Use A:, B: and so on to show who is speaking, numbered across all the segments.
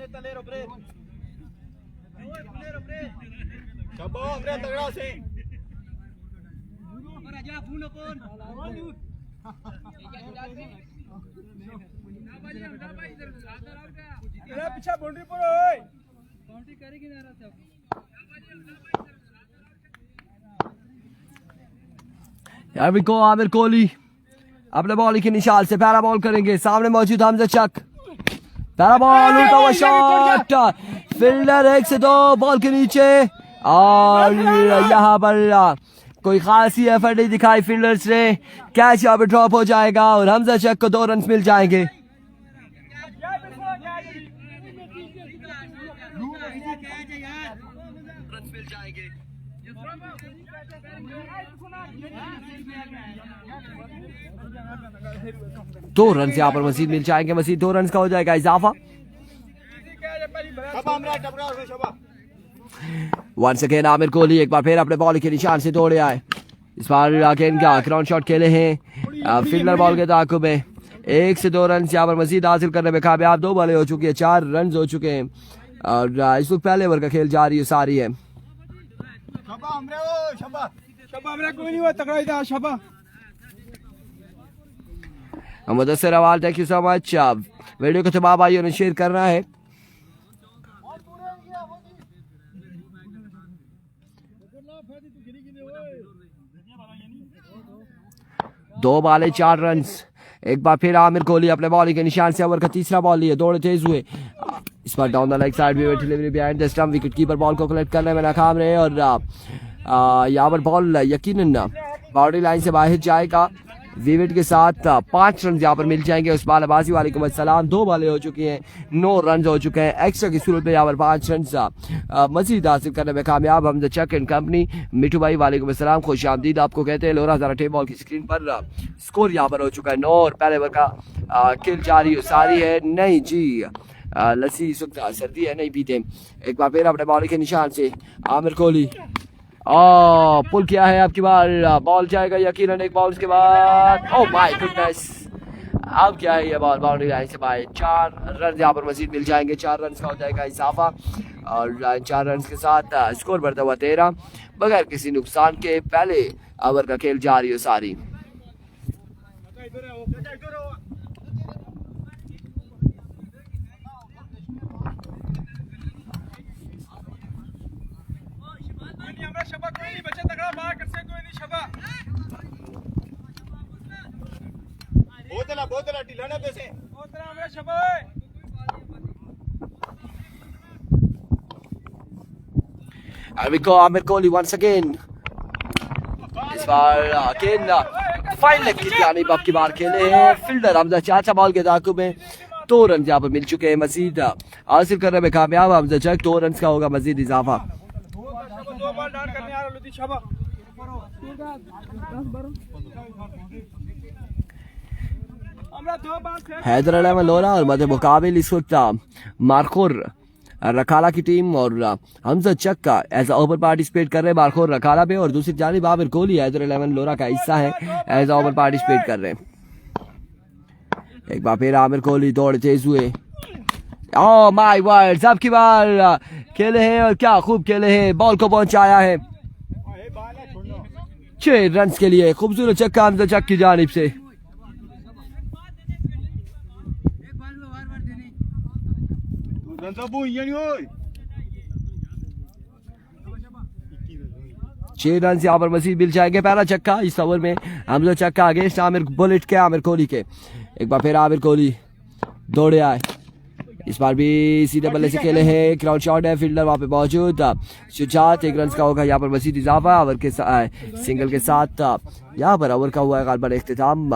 A: पीछे बाउंड्री पर ओए बाउंड्री करेगी ना रहा सब।
B: Here we go, Aamir Kohli अपने बॉल के निशान से पहला बॉल करेंगे। सामने मौजूद हमजा चक, पहला बॉल उठा हुआ शॉट, फील्डर 1 से 2 बॉल के नीचे और यहाँ पर कोई खास ही एफर्ट नहीं दिखाई फील्डर्स ने। कैच यहाँ पे ड्रॉप हो जाएगा और हमजा चक को 2 रन मिल जाएंगे। दो रन यहाँ पर मजीद मिल जाएंगे। मजीद 2 रन का हो जाएगा इजाफा। वंस अगेन आमिर कोहली एक बार फिर अपने बॉल के निशान से दौड़े आए। इस बार अगेन का ग्राउंड शॉट खेले हैं फील्डर बॉल के ताकुब में। 1 से 2 रन यहाँ पर मजीद हासिल करने में कामयाब। 2 बॉलें हो चुकी है, 4 रन हो चुके हैं और इस वक्त पहले ओवर का खेल जारी है सारी है। Mudassir Awal thank you so much. Video को तमाम भाइयों ने शेयर करना है। दो बाले 4 रन। एक बार फिर आमिर कोहली अपने बॉलिंग के निशान से ओवर का तीसरा बॉल लिए, दौड़े तेज हुए। इस बार डाउन द लेग साइड में delivery behind the stump, wicket keeper ball को कलेक्ट करने में नाकाम रहे और यहाँ पर बॉल यकीनन बाउंड्री लाइन से बाहर जाएगा। विकेट के साथ 5 रन यहाँ पर मिल जाएंगे। उस बालाबाजी वालेकुम अस्सलाम। 2 बॉलें हो चुकी हैं, 9 रन हो चुके हैं। एक्स्ट्रा की सूरत में यहाँ पर 5 रन मजीद हासिल करने में कामयाब हमजा चक एंड कंपनी। मिठू भाई वालेकुम अस्सलाम, खुश आमदीद आपको कहते हैं। लोरा जरा टेप बॉल की स्क्रीन पर स्कोर यहाँ पर हो चुका है 9 और पहले ओवर का खेल जारी सारी है। नहीं जी लस्सी इस वक्त सर्दी है नहीं पीते। एक बार फिर अपने बॉल के निशान से आमिर कोहली पुल किया है। आपकी बार बॉल जाएगा यकीनन एक बॉल के बाद। ओह माय गुडनेस, अब क्या है ये बॉल बाउंड्री लाइन से बाहर। 4 रन यहाँ पर मजीद मिल जाएंगे। 4 रन का हो जाएगा इजाफा और 4 रन के साथ स्कोर बढ़ता हुआ 13 बगैर किसी नुकसान के। पहले ओवर का खेल जारी है सारी। Aamir Kohli once again। इस बार अगेन फाइन लेग की जानिब अब की बार खेले हैं फील्डर हमजा चाचा बॉल के ताकुब में। 2 रन यहाँ पर मिल चुके हैं। मजीद हासिल करने में कामयाब हमजा चक। 2 रन का होगा मजीद इजाफा। हैदर अली लोरा और मध्य मुकाबिल इस वक्त मारखोर रखाला की टीम और हमजा चक का एज ओवर पार्टिसिपेट कर रहे हैं मारखोर रखाला पे और दूसरी जानिब आमिर कोहली हैदर अली लोरा का हिस्सा है एज ओवर पार्टिसिपेट कर रहे हैं। एक बार फिर आमिर कोहली दौड़ तेज हुए। ओह माय वर्ड्स, अब की बार खेले हैं और क्या खूब खेले हैं। बॉल को पहुंचाया है 6 रन के लिए। खूबसूरत छक्का हमजा चक की जानिब से। छह रन यहाँ पर मजीद मिल जाएंगे। पहला छक्का इस ओवर में हमजा चक का अगेंस्ट आमिर बुलेट के आमिर कोहली के। एक बार फिर आमिर कोहली दौड़े आए। इस बार भी सीधे बल्ले से खेले हैं। ग्राउंड शॉट है, फील्डर वहां पे मौजूद। शुजात 1 रन का होगा यहाँ पर मजीद इजाफा। ओवर के सिंगल के साथ यहाँ पर ओवर का हुआ है गालबन इख्तिताम।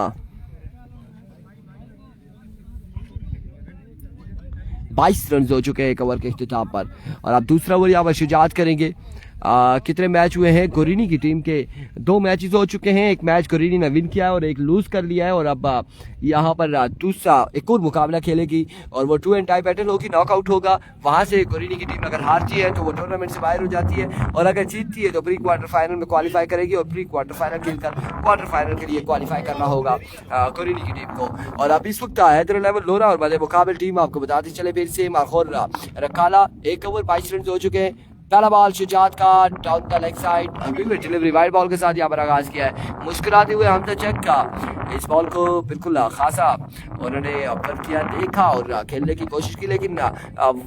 B: 22 रन हो चुके हैं एक ओवर के इख्तिताम पर और अब दूसरा ओवर यहाँ पर शुजात करेंगे। कितने मैच हुए हैं गोरिनी की टीम के? 2 मैचेस हो चुके हैं। एक मैच गोरिनी ने विन किया है और एक लूज कर लिया है, और अब यहाँ पर दूसरा एक और मुकाबला खेलेगी और वो 2 एंड टाई बैटल होगी, नॉकआउट होगा। वहां से गोरिनी की टीम अगर हारती है तो वो टूर्नामेंट से बाहर हो जाती है, और अगर जीतती है तो प्री क्वार्टर फाइनल में क्वालिफाई करेगी, और प्री क्वार्टर फाइनल खेलकर क्वार्टर फाइनल के लिए क्वालिफाई करना होगा गोरिनी की टीम को। और अब इस वक्त हैदर लेवल लोरा और मदे मुकाबल टीम आपको बताते चले फिर से माखोर रखाला 1 ओवर 22 रन हो चुके हैं। पहला बॉल शुजात का down the leg side, delivery wide ball के साथ यहाँ पर आगाज किया है। मुस्कुराते हुए हमजा चक का इस बॉल को बिल्कुल खासा उन्होंने ऑब्जर्व किया, देखा और खेलने की कोशिश की, लेकिन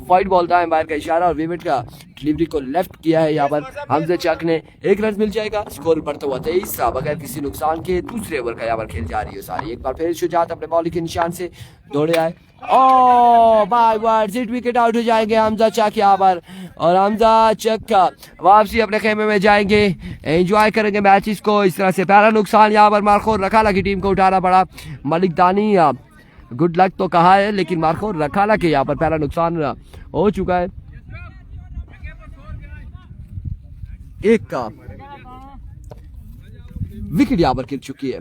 B: वाइड बॉल था, एम्पायर का इशारा, और विविट का डिलीवरी को लेफ्ट किया है। यहाँ पर हमजा चक ने 1 रन मिल जाएगा। स्कोर बढ़ता हुआ 23 बगैर किसी नुकसान के। दूसरे ओवर का यहाँ पर खेल जा रही है सारी। एक बार फिर शुजात अपने बॉलिंग के निशान से दौड़े आए। Oh by words, hit wicket out हो जाएंगे हमजा चक यहाँ पर, और हमजा चक का वापसी अपने खेमे में जाएंगे, एंजॉय करेंगे मैचेस को। इस तरह से पहला नुकसान यहाँ पर मारखोर रखाला की टीम को उठाना पड़ा। मलिक दानी गुड लक तो कहा है, लेकिन मारखोर रखाला के यहाँ पर पहला नुकसान हो चुका है। एक का विकेट यहाँ पर गिर चुकी है।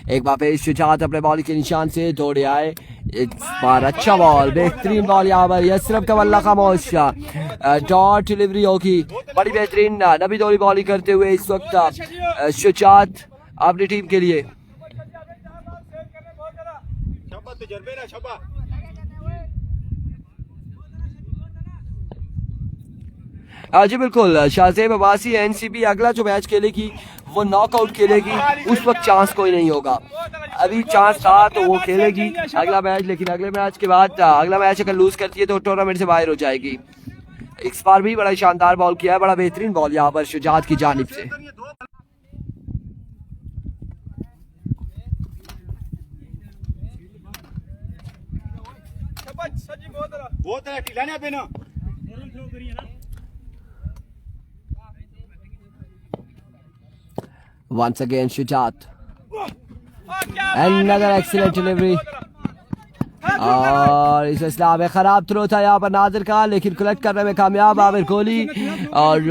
B: एक बार फिर शुजात अपने बॉल के निशान से दौड़े आए। इस बार अच्छा बॉल, बेहतरीन बॉल यहाँ पर यसरफ का वल्ला खामोश, डॉट डिलीवरी होगी, बड़ी बेहतरीन नबी दौरी बॉलिंग करते हुए इस वक्त शुजात अपनी टीम के लिए। जी बिल्कुल, शाहजेब अब्बासी एनसीबी अगला जो मैच खेलेगी वो नॉकआउट खेलेगी, उस वक्त चांस कोई नहीं होगा। अभी चांस था तो वो खेलेगी अगला मैच, लेकिन अगले मैच के बाद अगला मैच अगर लूज करती है तो टूर्नामेंट से बाहर हो जाएगी। इस बार भी बड़ा शानदार बॉल किया है, बड़ा बेहतरीन बॉल यहाँ पर शुजात की जानिब से। Once again Shujat, another excellent delivery, और इस इस्लाम में खराब थ्रो था यहाँ पर नादिर का, लेकिन कलेक्ट करने में कामयाब आमिर कोहली, और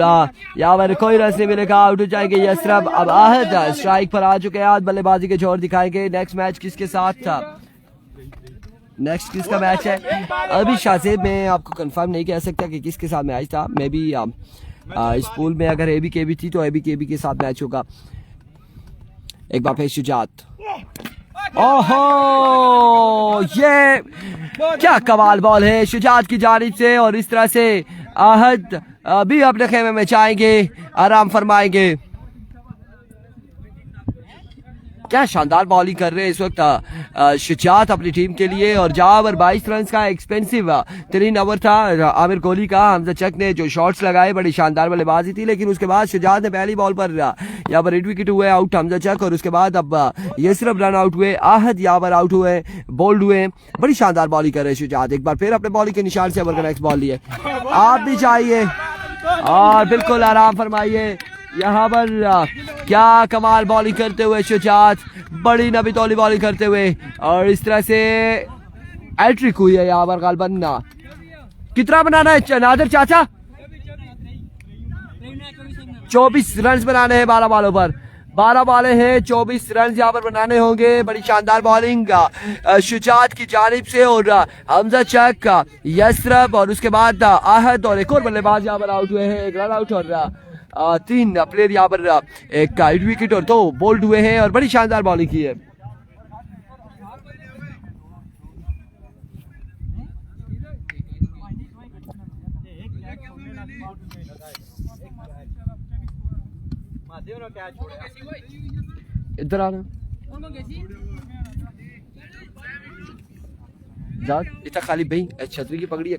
B: यहाँ पर कोई रन नहीं मिलेगा, आउट हो जाएंगे यसरफ। अब आहद स्ट्राइक पर आ चुके हैं, आज बल्लेबाजी के जोर दिखाएंगे। नेक्स्ट मैच किसके साथ था, नेक्स्ट किसका मैच है अभी शाहजेब मैं आपको कंफर्म नहीं कह सकता कि किसके साथ मैच था। मे बी इस पूल में अगर एबी केबी थी तो एबी केबी के साथ मैच होगा। एक बार फिर शुजात, ओहो ये क्या कमाल बॉल है शुजात की जानिब से, और इस तरह से आहद भी अपने खेमे में जाएंगे, आराम फरमाएंगे। क्या शानदार बॉलिंग कर रहे हैं इस वक्त शुजात अपनी टीम के लिए, और जहां पर 22 रन का एक्सपेंसिव 3 ओवर था आमिर कोहली का, हमजा चक ने जो शॉट्स लगाए बड़ी शानदार बल्लेबाजी थी, लेकिन उसके बाद शुजात ने पहली बॉल पर यहाँ पर 8 विकेट हुए आउट हमजा चक, और उसके बाद अब यसरफ रन आउट हुए, आहद यहाँ पर आउट हुए, बोल्ड हुए। बड़ी शानदार बॉलिंग कर रहे हैं शुजात। एक बार फिर अपने बॉलिंग के निशान से ओवर का नेक्स्ट बॉल लिए, आप भी चाहिए और बिल्कुल आराम फरमाइए। यहाँ पर क्या कमाल बॉलिंग करते हुए शुजात, बड़ी नबी तौली बॉलिंग करते हुए, और इस तरह से हैट्रिक हुई है यहाँ पर गालबन। कितना बनाना है नादिर चाचा? 24 रन बनाने हैं 12 बॉलों पर, 12 बॉलें हैं, 24 रन यहाँ पर बनाने होंगे। बड़ी शानदार बॉलिंग शुजात की जानिब से, और हमजा चक, यसरफ, और उसके बाद आहद, और एक और बल्लेबाज यहाँ पर आउट हुए हैं, 1 रन आउट, और 3 प्लेयर यहाँ पर एक 8 विकेट और 2 बोल्ड हुए हैं, और बड़ी शानदार बॉलिंग की है। इधर आना इतना खाली भाई छतरी की पकड़ी है,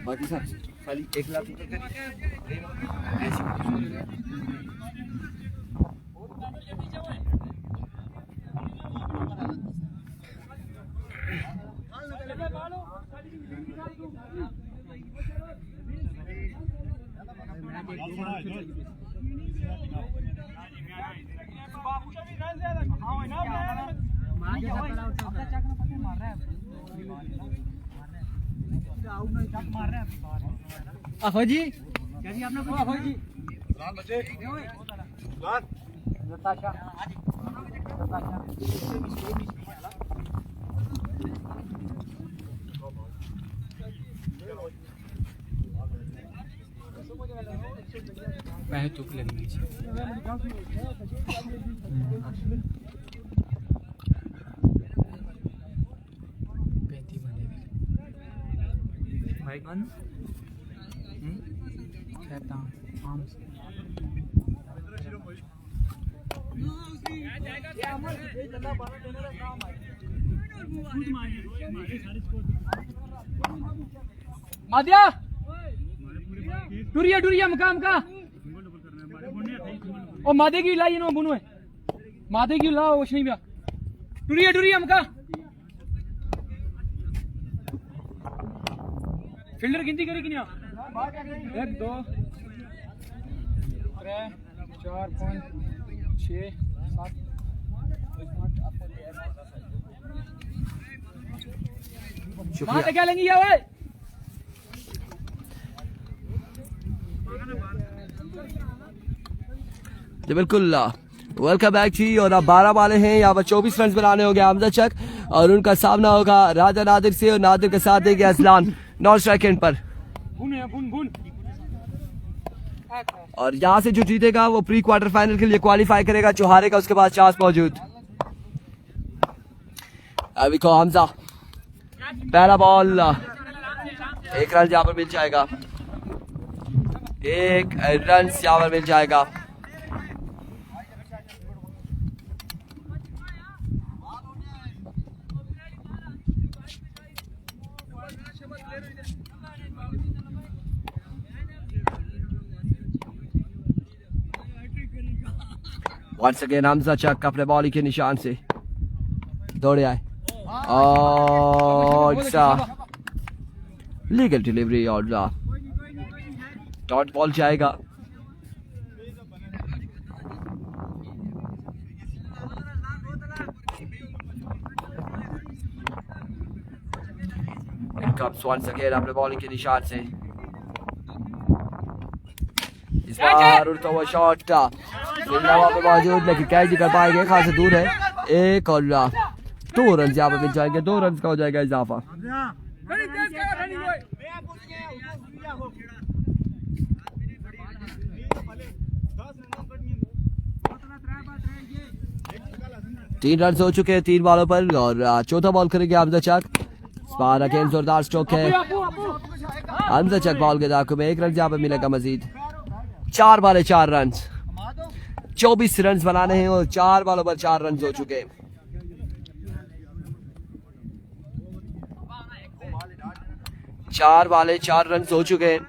B: बाकी सब खाली 1 लाख
A: अफो जी कैसी आपने को अफो जी लाल बच्चे लाल नताशा मैं तुक लगेगी भाई कौन कहता हूँ मादिया टुरिया टुरिया मकाम का ओ मादे की लाई नो बुनो है मादे की लाओ कुछ नहीं बिया टुरिया टुरिया मका फील्डर गिनती करे कि नहीं 1 2 3 4 5 6 7
B: शुक्रिया।
A: क्या लेंगी यार
B: जी बिल्कुल वेलकम बैक जी। और अब 12 वाले हैं, यहाँ पर 24 रन बनाने हो गए हमजा चक और उनका सामना होगा राजा नादिर से और नादिर के साथ देंगे असलान नॉन स्ट्राइक एंड पर। और यहाँ से जो जीतेगा वो प्री क्वार्टर फाइनल के लिए क्वालिफाई करेगा, जो हारेगा उसके पास चांस मौजूद। अभी को हमजा पहला बॉल 1 रन यहाँ पर मिल जाएगा, 1 रन यहाँ पर मिल जाएगा। Once again हमजा चक अपने बॉलिंग के निशान से दौड़े आए और लीगल डिलीवरी और डॉट बॉल जाएगा। once again अपने बॉलिंग के निशान से इस बार उड़ता हुआ शॉट का वहाँ पे मौजूद, लेकिन कैच नहीं कर पाएंगे, खासा दूर है। 1 और 2 रन यहाँ पे मिल जाएंगे, 2 रन का हो जाएगा इजाफा। तीन रन हो चुके हैं 3 बॉलों पर और चौथा बॉल करेंगे हमजा चक। इस बार अगेन जोरदार स्ट्रोक है, हमजा चक बॉल के दाखिल में 1 रन यहाँ पे मिलेगा मजीद। 4 बॉल 4 रन, 24 रन बनाने हैं और 4 बॉलों पर 4 रन हो चुके हैं। चार वाले 4 रन हो चुके हैं।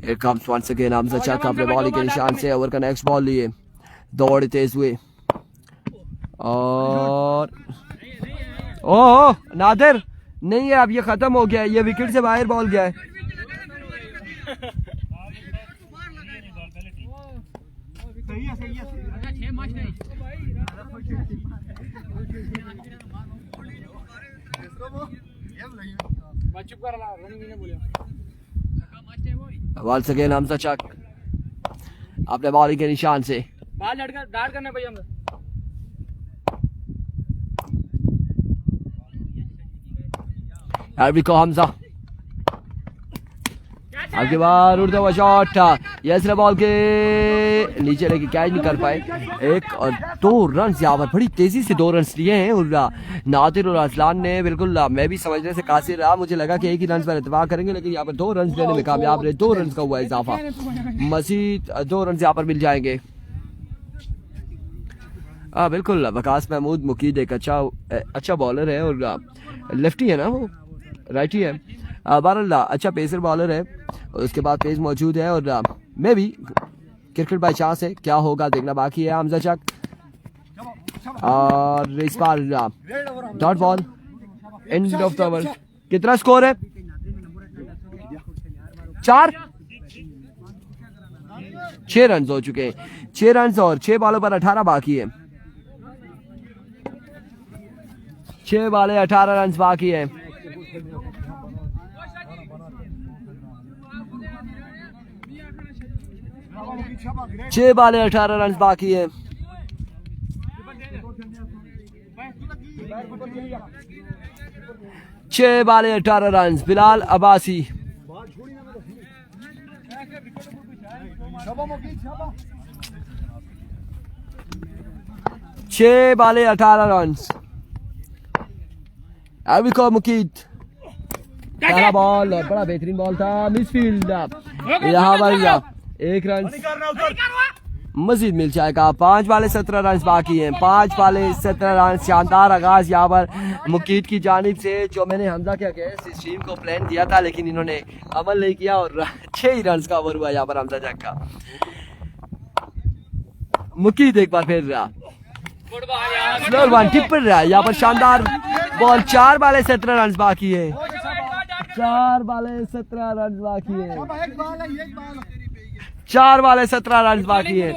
B: Here comes once again Hamza चक अपने बॉलिंग के निशान से ओवर का नेक्स्ट बॉल लिए दौड़ तेज हुए और ओह नादिर नहीं है, अब ये खत्म हो गया है, ये विकेट से बाहर बॉल गया है। वंस अगेन हमजा चक अपने बॉलिंग के निशान से
A: बाल डाट करना भैया हम
B: अरबी को हमजा आपके बार उड़ता हुआ शॉट यह बॉल के नीचे लेके कैच नहीं कर पाए। 1 और 2 रन यहाँ पर बड़ी तेजी से 2 रन लिए हैं और नादिर और असलान ने बिल्कुल मैं भी समझने से कासिर रहा, मुझे लगा कि 1 ही रन पर इत्तेफाक करेंगे, लेकिन यहाँ पर 2 रन लेने में कामयाब रहे। 2 रन का हुआ इजाफा, मजीद 2 रन यहाँ पर मिल जाएंगे। बिल्कुल वकास महमूद मुकीद एक अच्छा बॉलर है और लेफ्टी है ना, वो राइटी है, बहरहाल अच्छा पेसर बॉलर है और उसके बाद पेस मौजूद है और मैं भी क्रिकेट बाय चांस है, क्या होगा देखना बाकी है। हमजा चक और इस बार dot ball end of the over कितना स्कोर है? 4, 6 रन हो चुके हैं। 6 रन और 6 बॉलों पर 18 बाकी है। 6 बॉले 18 रन बाकी है। 6 बॉले 18 रन बाकी है। 6 बॉले 18 रन। बिलाल अब्बासी। 6 बॉले 18 रन। अबिको मुकीद, पहला बॉल और बड़ा बेहतरीन बॉल था, मिसफील्ड। यहाँ पर 1 रन मजीद मिल जाएगा। 5 बॉले 17 रन बाकी हैं। 5 बॉले 17 रन। शानदार आगाज यहाँ पर मुकीद की जानिब से, जो मैंने हमजा के अगेंस्ट इस टीम को प्लान दिया था लेकिन इन्होंने अमल नहीं किया और 6 ही रन का ओवर हुआ यहाँ पर हमजा जग का। मुकीद एक बार फिर स्लोर वन टिप्पर रहा यहाँ पर, शानदार बॉल। 4 बॉले 17 रन बाकी है। 4 बॉले 17 रन बाकी है। 4 बॉले 17 रन बाकी है।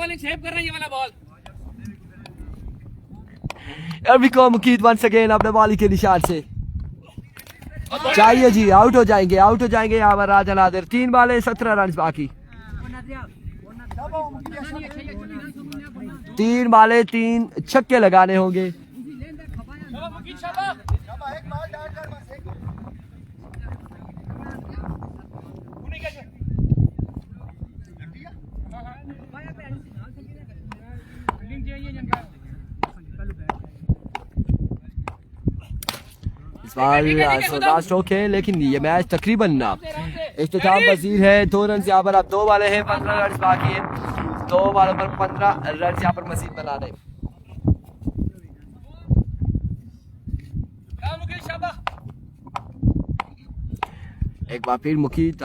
B: अभी को मुकीद वंस अगेन अपने बॉलिंग के निशान से चाहिए जी, आउट हो जाएंगे, आउट हो जाएंगे यहाँ पर राजा नादिर। 3 बॉले 17 रन बाकी। 3 बॉले 3 छक्के लगाने होंगे। इस बार स्ट्रोक है लेकिन ये मैच तकरीबन इख्तिताम पजीर है। 2 रन यहाँ पर, अब 2 बॉले हैं, 15 रन बाकी है। 2 बॉलों पर 15 रन यहाँ पर मजीद बना रहे। एक बार फिर Muqeed,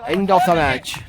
B: end of the match.